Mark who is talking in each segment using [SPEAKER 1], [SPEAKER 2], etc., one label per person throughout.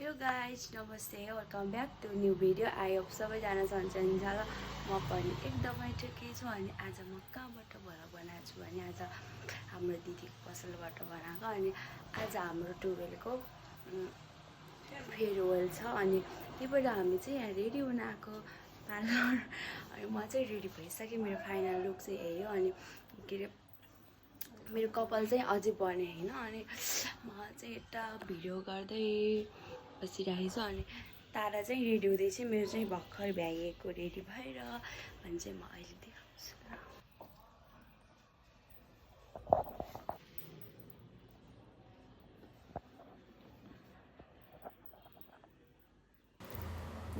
[SPEAKER 1] Hello guys नमस्ते welcome back to new video. I hope सबैजना सन्चै हुन्छ र म पनि एकदमै ठिकै छु। अनि आज म कहाँबाट बनाएको छु भने आज हाम्रो दिदीको पसलबाट बनाएको। अनि आज हाम्रो टुवेलको फेयरवेल छ अनि त्यहीबाट हामी चाहिँ यहाँ रेडी हुन आएको पार्लर। अनि म चाहिँ रेडी भइसकेँ, मेरो फाइनल लुक चाहिँ यही हो। अनि के अरे मेरो कपाल चाहिँ अझै बने होइन। अनि म चाहिँ यता भिडियो गर्दै बसिरहेको छु अनि तारा चाहिँ रेडी हुँदैछ। मेरो चाहिँ भर्खर भ्याइएको रेडी भएर अनि चाहिँ म अहिले देखाउँछु।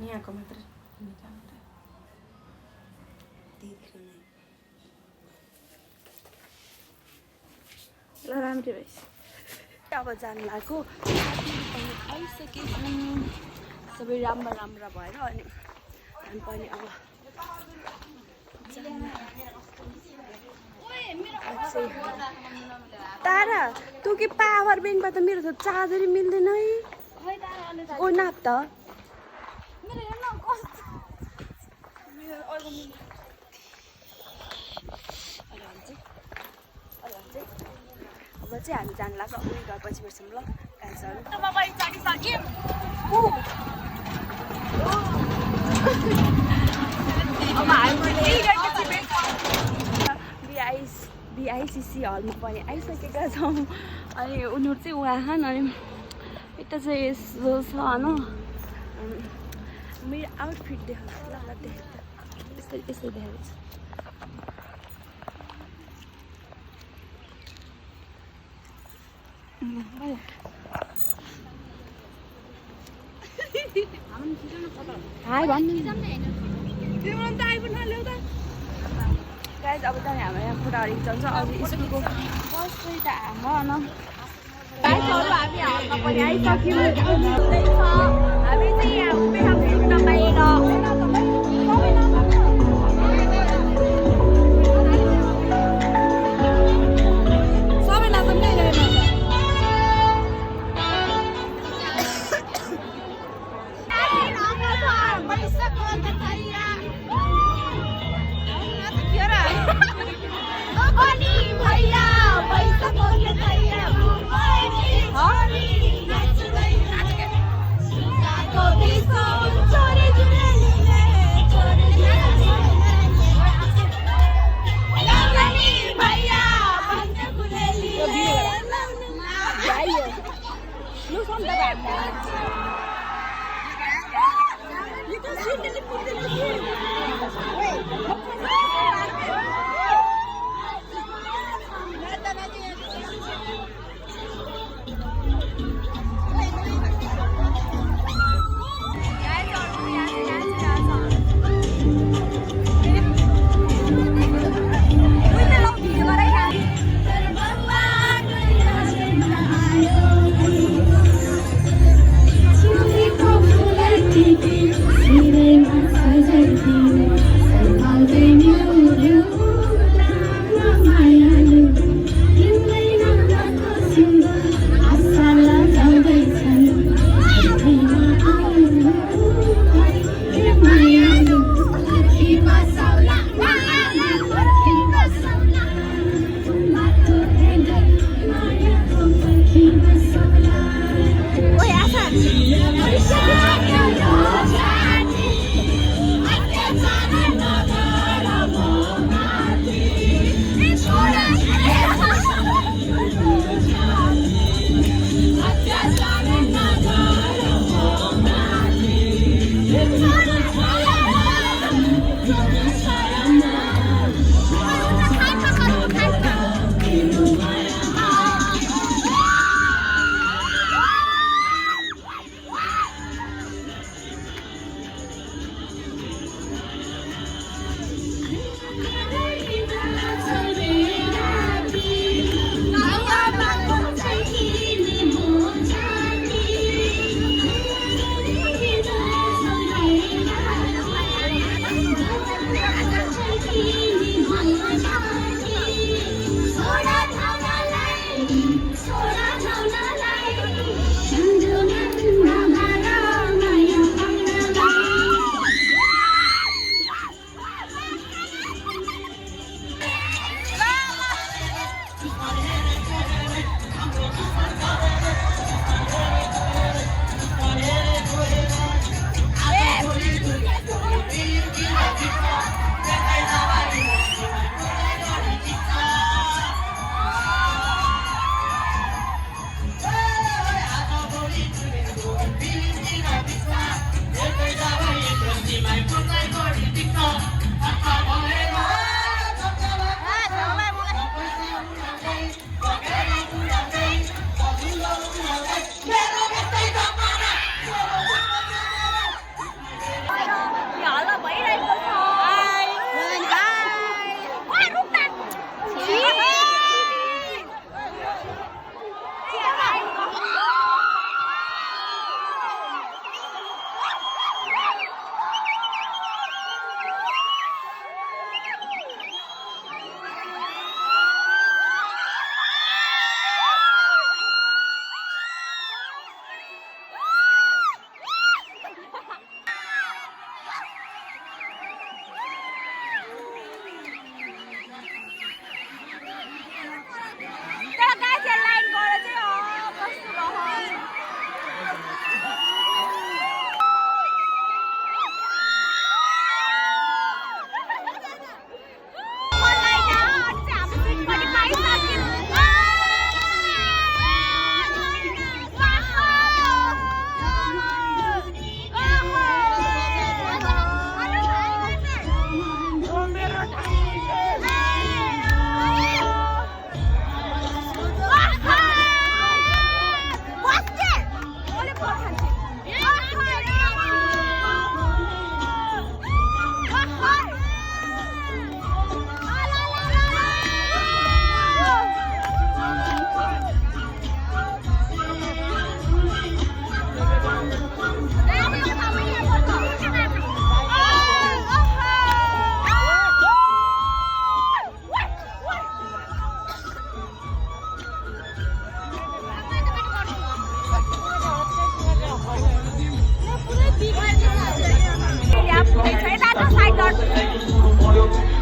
[SPEAKER 1] यहाँको मात्र ल राम्रै भएछ। अब जानु लाग्यो, आइसकेछौँ सबै राम्रा भएर। अनि हामी पनि अब तारा तँ कि पावर ब्याङ्कबाट मेरो त चार्जरै मिल्दैन है। ओ नाप त अब चाहिँ हामी जानु लाग्यो। अब घर पछि बस्छौँ ल गाइजहरू। अब हामी बिआइसिसी हलमा पनि आइसकेका छौँ। अनि उनीहरू चाहिँ उहाँ अनि यता चाहिँ यसो छ होइन। मेरो आउटफिट देखाउँछु ल यसरी देखाउँछु। हाई भन्नु गाइज। अब त हाम्रो यहाँ कुरा अलिक चल्छ। अझै स्कुलको बस चाहिँ त हाम्रो गाइजहरू हामी हाल्न पनि आइसक्यौँ। हामी चाहिँ यहाँ उभिएर भेट्न पाएर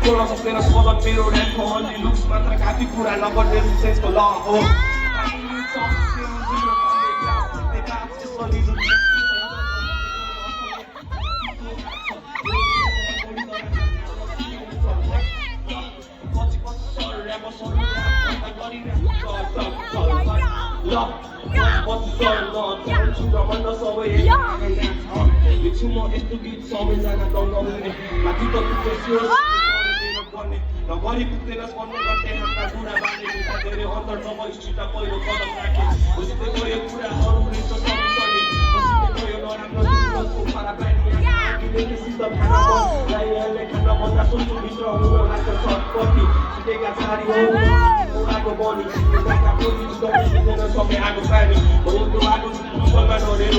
[SPEAKER 2] सोह्र सप्तेर सोलन मेरो ऱ्यापको अन्ली लुक्स मात्र काफी कुरा नगर्ने सेन्सको ल हो यस्तो गीत सबैजना गाउने माथि त नगरी पुग्दैन स्मरण गर्दै हाम्रा बुढा बाले धेरै अन्तर जब स्थित पहिलो कदम राखे बुझ्दै गयो कुरा अरू रहेछ सबैले बुझ्दै गयो नराम्रो जीवनको खराब बानी सिद्ध खानाले खाना भन्दा सोच्नु भित्र हुन लाग्छ छटपट्टि सिकेका छाडी हो उडाको बनी उडाका पुलिस गर्दैन सबै आगो पानी रोडको बाटो गुगलमा डरेर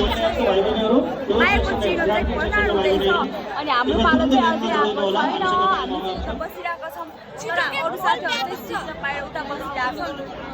[SPEAKER 1] आएको चिनो चाहिँ खोल्न हुँदैछ अनि हाम्रो पालो चाहिँ अझै आएको छैन हामी चाहिँ यता बसिरहेका छौँ तर अरू साथीहरू चाहिँ सिट पाएर उता बसिरहेको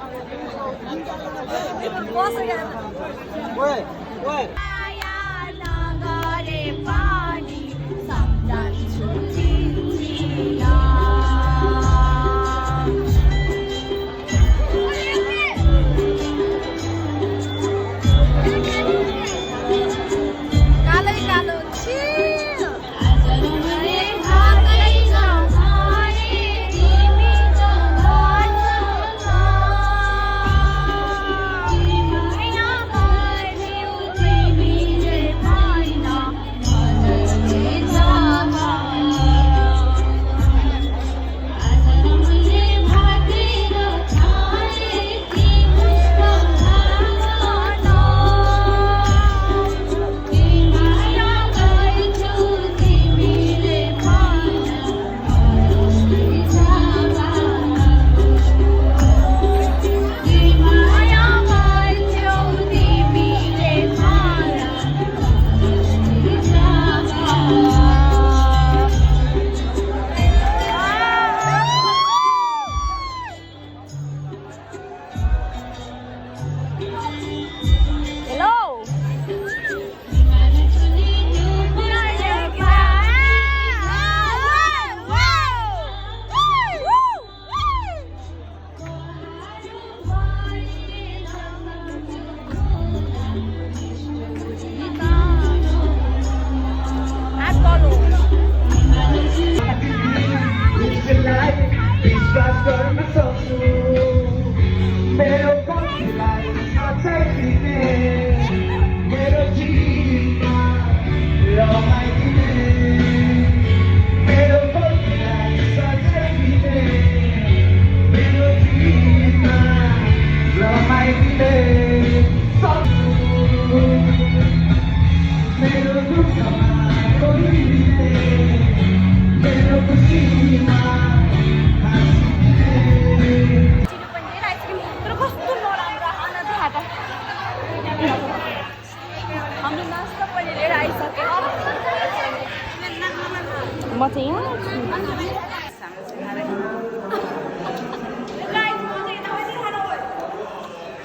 [SPEAKER 1] म चाहिँ यहाँ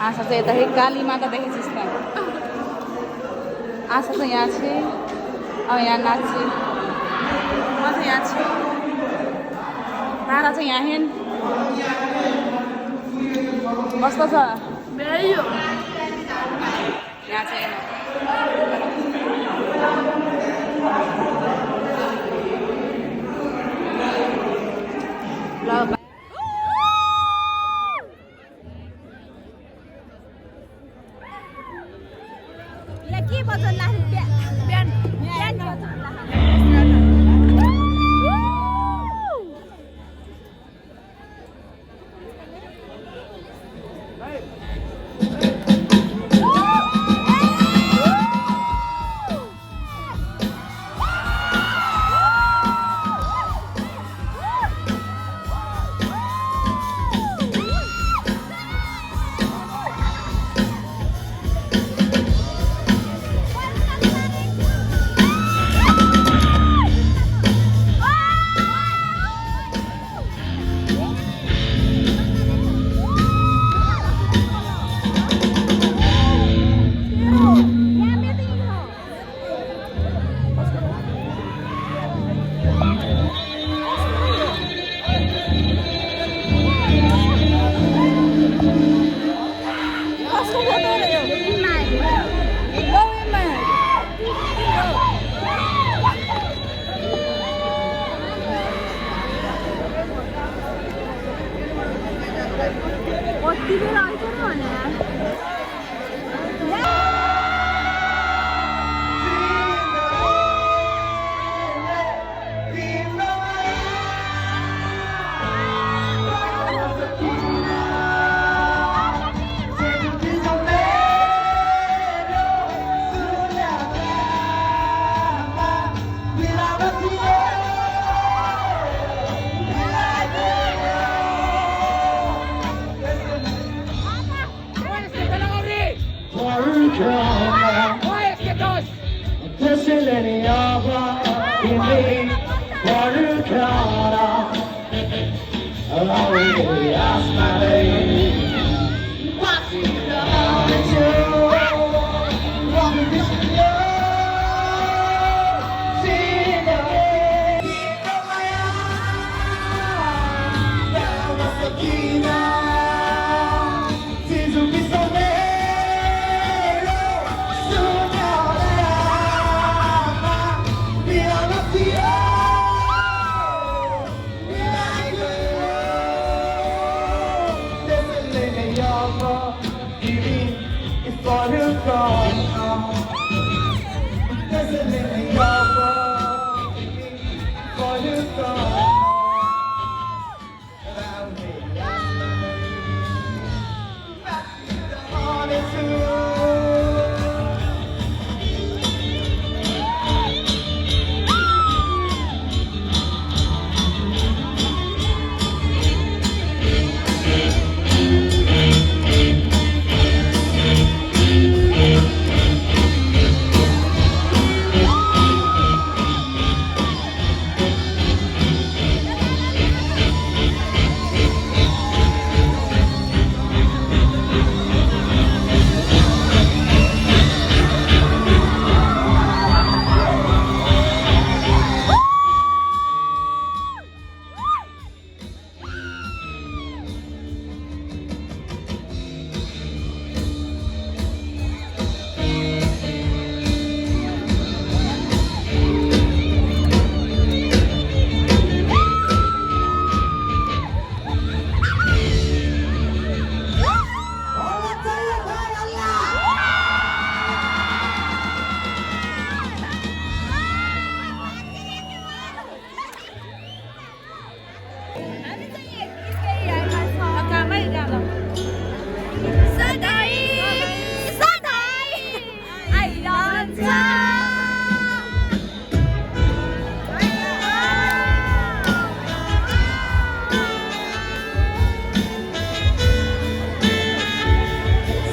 [SPEAKER 1] आशा चाहिँ यता काली माता देखेছিস त आशा चाहिँ यहाँ छ यहाँ नाच्छ म चाहिँ यहाँ छु तारा चाहिँ यहाँ हेन कस्तो छ यहाँ चाहिँ के बजन लाग्यो बिहान बिहान बजन
[SPEAKER 2] त्यसैले नि अब तिमी पर्खरा आसमानै बाँचिरहन्छु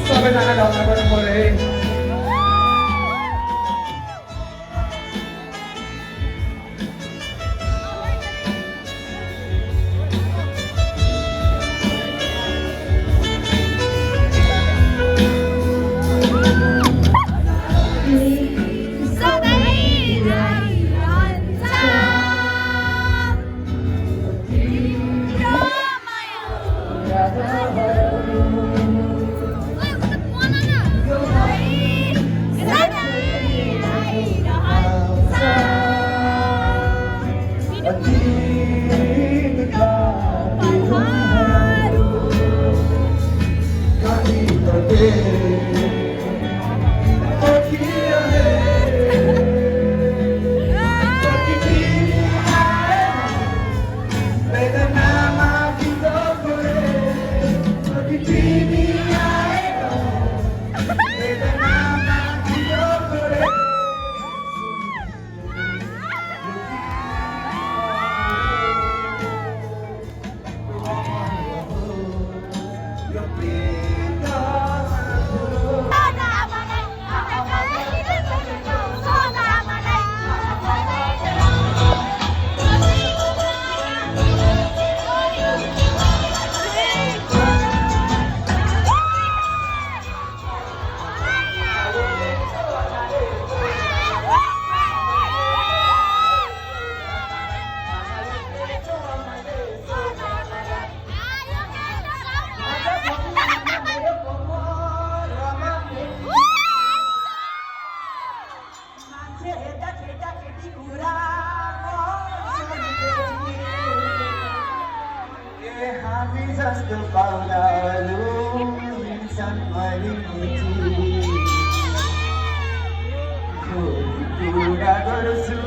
[SPEAKER 2] सबैजना ढल्ला गर्नु पर्यो है जस्तो पाउलाहरू हिँड्छन् महिमुची कुरा गर्छु